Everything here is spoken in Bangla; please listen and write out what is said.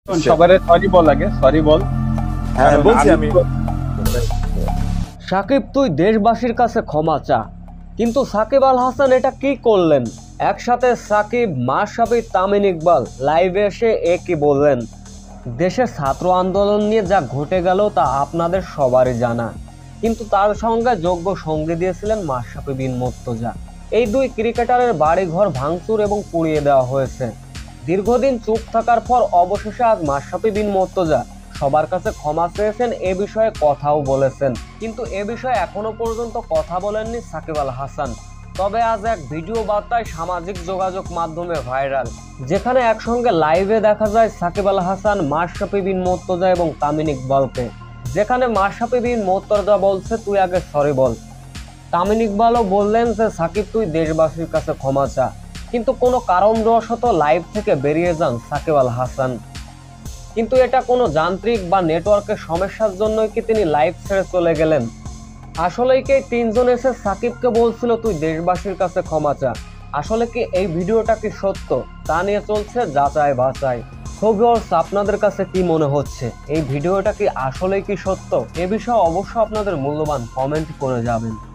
সবারে সরি বল, আগে সরি বল। হ্যাঁ কারণ বলছি আমি। সাকিব, তুই দেশবাসীর কাছে ক্ষমা চা। কিন্তু সাকিব আল হাসান এটা কি করলেন? একসাথে সাকিব, মাশরাফি, তামিম ইকবাল লাইভে এসে একই বললেন, দেশের ছাত্র আন্দোলন নিয়ে যা ঘটে গেল তা আপনাদের সবারই জানা। কিন্তু তার সঙ্গে যোগ্য সঙ্গী দিয়েছিলেন মাশরাফি বিন মুর্তজা। এই দুই ক্রিকেটারের বাড়িঘর ভাঙচুর এবং পুড়িয়ে দেওয়া হয়েছে। দীর্ঘদিন চুপ থাকার পর অবশেষে আজ মাশরাফি বিন মুর্তজা সবার কাছে ক্ষমা চেয়েছেন, এ বিষয়ে কথাও বলেছেন। কিন্তু এ বিষয়ে এখনো পর্যন্ত কথা বলেননি সাকিব আল হাসান। তবে আজ এক ভিডিও বার্তায় সামাজিক যোগাযোগ মাধ্যমে ভাইরাল, যেখানে একসঙ্গে লাইভে দেখা যায় সাকিব আল হাসান, মাশরাফি বিন মুর্তজা এবং তামিম ইকবালকে। যেখানে মাশরাফি বিন মুর্তজা বলছে, তুই আগে সরি বল। তামিম ইকবালও বললেন যে সাকিব, তুই দেশবাসীর কাছে ক্ষমা চা। কিন্তু কোনো কারণবশত লাইভ থেকে বেরিয়ে যান সাকিব আল হাসান। কিন্তু এটা কোনো যান্ত্রিক বা নেটওয়ার্কের সমস্যার জন্যই কি তিনি লাইভ ছেড়ে চলে গেলেন? আসলেই কি এই তিনজন এসে সাকিবকে বলছিল তুই দেশবাসীর কাছে ক্ষমা চা? আসলে কি এই ভিডিওটা কি সত্য? তা নিয়ে চলছে যাচাই বাছাই। সো ভিউয়ার্স, আপনাদের কাছে কি মনে হচ্ছে, এই ভিডিওটা কি আসলেই কি সত্য? এ বিষয়ে অবশ্যই আপনাদের মূল্যবান কমেন্ট করে যাবেন।